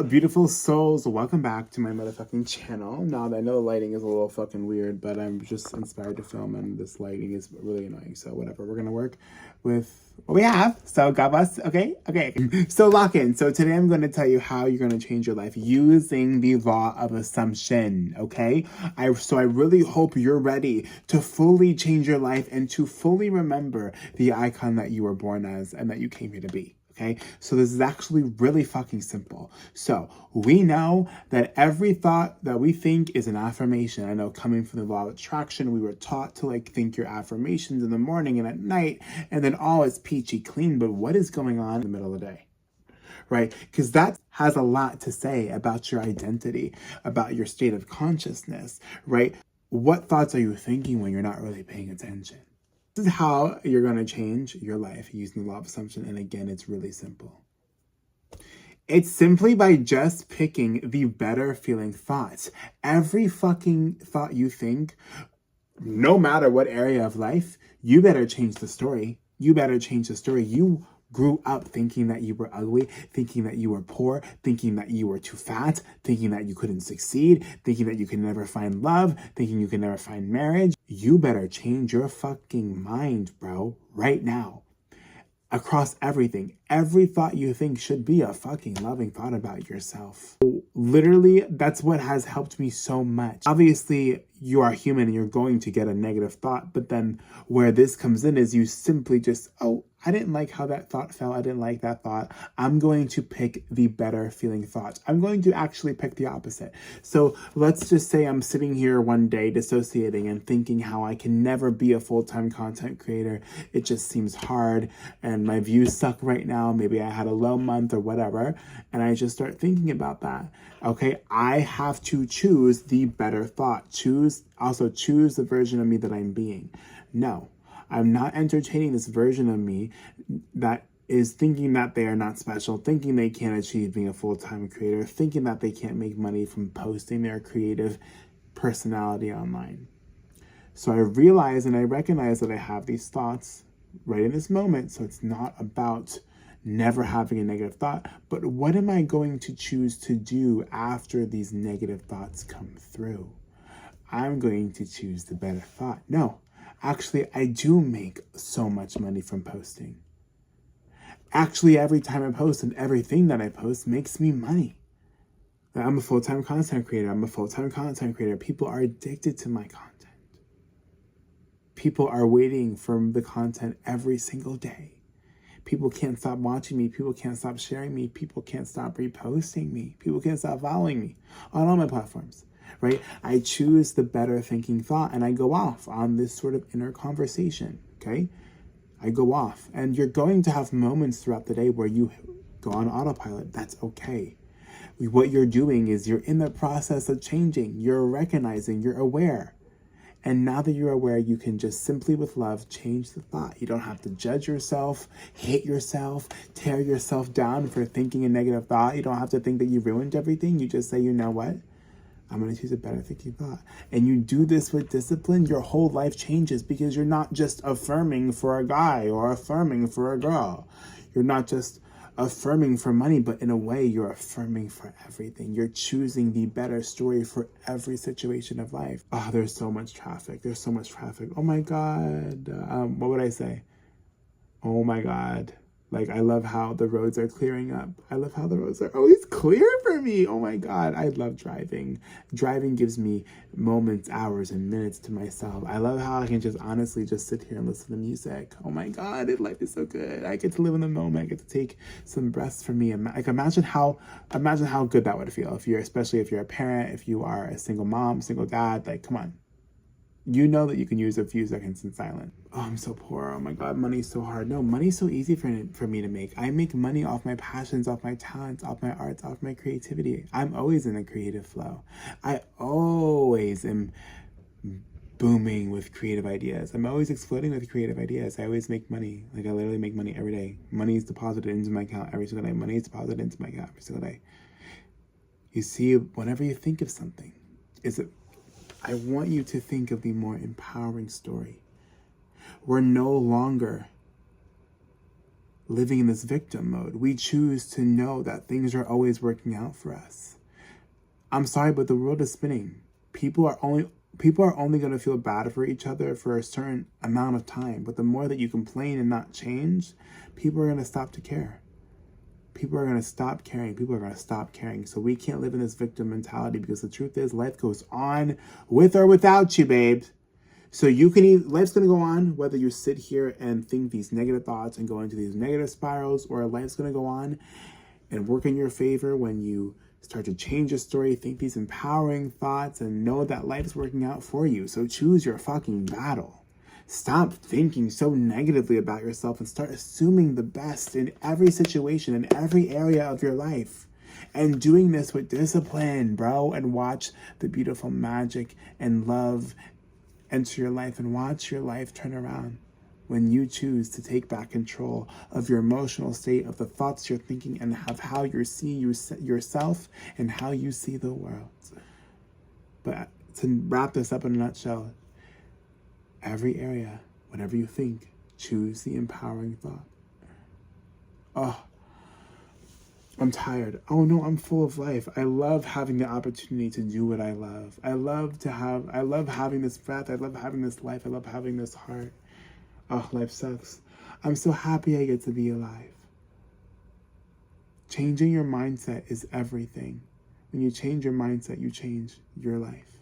Beautiful souls, welcome back to my motherfucking channel. Now, I know the lighting is a little fucking weird, but I'm just inspired to film and this lighting is really annoying. So whatever, we're gonna work with what we have. So God bless. Okay. So lock in. So today I'm going to tell you how you're going to change your life using the law of assumption. Okay. I really hope you're ready to fully change your life and to fully remember the icon that you were born as and that you came here to be. Okay, so this is actually really fucking simple. So we know that every thought that we think is an affirmation. I know coming from the law of attraction, we were taught to think your affirmations in the morning and at night, and then all is peachy clean. But what is going on in the middle of the day? Right? Because that has a lot to say about your identity, about your state of consciousness, right? What thoughts are you thinking when you're not really paying attention? This is how you're going to change your life using the law of assumption. And again, it's really simple. It's simply by just picking the better feeling thoughts. Every fucking thought you think, no matter what area of life, you better change the story. You better change the story. You grew up thinking that you were ugly, thinking that you were poor, thinking that you were too fat, thinking that you couldn't succeed, thinking that you could never find love, thinking you could never find marriage. You better change your fucking mind, bro, right now. Across everything, every thought you think should be a fucking loving thought about yourself. Literally, that's what has helped me so much. Obviously, you are human and you're going to get a negative thought, but then where this comes in is you simply just, oh, I didn't like how that thought felt. I didn't like that thought. I'm going to pick the better feeling thought. I'm going to actually pick the opposite. So let's just say I'm sitting here one day dissociating and thinking how I can never be a full-time content creator. It just seems hard and my views suck right now. Maybe I had a low month or whatever. And I just start thinking about that. Okay, I have to choose the better thought. Also choose the version of me that I'm being. No. I'm not entertaining this version of me that is thinking that they are not special, thinking they can't achieve being a full-time creator, thinking that they can't make money from posting their creative personality online. So I realize and I recognize that I have these thoughts right in this moment. So it's not about never having a negative thought, but what am I going to choose to do after these negative thoughts come through? I'm going to choose the better thought. No. Actually, I do make so much money from posting. Actually, every time I post and everything that I post makes me money. I'm a full-time content creator. People are addicted to my content. People are waiting for the content every single day. People can't stop watching me. People can't stop sharing me. People can't stop reposting me. People can't stop following me on all my platforms. Right? I choose the better thinking thought and I go off on this sort of inner conversation. Okay? I go off and you're going to have moments throughout the day where you go on autopilot. That's okay. What you're doing is you're in the process of changing. You're recognizing, you're aware. And now that you're aware, you can just simply with love change the thought. You don't have to judge yourself, hate yourself, tear yourself down for thinking a negative thought. You don't have to think that you ruined everything. You just say, you know what? I'm going to choose a better thinking thought. And you do this with discipline, your whole life changes because you're not just affirming for a guy or affirming for a girl. You're not just affirming for money, but in a way you're affirming for everything. You're choosing the better story for every situation of life. Oh, there's so much traffic. There's so much traffic. Oh my God. What would I say? Oh my God. Like, I love how the roads are clearing up. I love how the roads are always clear for me. Oh my God, I love driving. Driving gives me moments, hours, and minutes to myself. I love how I can just honestly just sit here and listen to music. Oh my God, life is so good. I get to live in the moment. I get to take some breaths for me. Like, imagine how good that would feel especially if you're a parent, if you are a single mom, single dad. Like, come on. You know that you can use a few seconds in silence. Oh, I'm so poor. Oh my God, money's so hard. No, money's so easy for me to make. I make money off my passions, off my talents, off my arts, off my creativity. I'm always in a creative flow. I always am booming with creative ideas. I'm always exploding with creative ideas. I always make money. Like, I literally make money every day. Money is deposited into my account every single day. Money is deposited into my account every single day. You see, whenever you think of something, I want you to think of the more empowering story. We're no longer living in this victim mode. We choose to know that things are always working out for us. I'm sorry, but the world is spinning. People are only going to feel bad for each other for a certain amount of time. But the more that you complain and not change, people are going to stop to care. People are going to stop caring. People are going to stop caring. So we can't live in this victim mentality, because the truth is life goes on with or without you, babe. So life's going to go on whether you sit here and think these negative thoughts and go into these negative spirals, or life's going to go on and work in your favor when you start to change your story, think these empowering thoughts, and know that life's working out for you. So choose your fucking battle. Stop thinking so negatively about yourself and start assuming the best in every situation, in every area of your life. And doing this with discipline, bro. And watch the beautiful magic and love enter your life, and watch your life turn around when you choose to take back control of your emotional state, of the thoughts you're thinking, and of how you see yourself and how you see the world. But to wrap this up in a nutshell, every area, whatever you think, choose the empowering thought. Oh, I'm tired. Oh no, I'm full of life. I love having the opportunity to do what I love. I love having this breath. I love having this life. I love having this heart. Oh, life sucks. I'm so happy I get to be alive. Changing your mindset is everything. When you change your mindset, you change your life.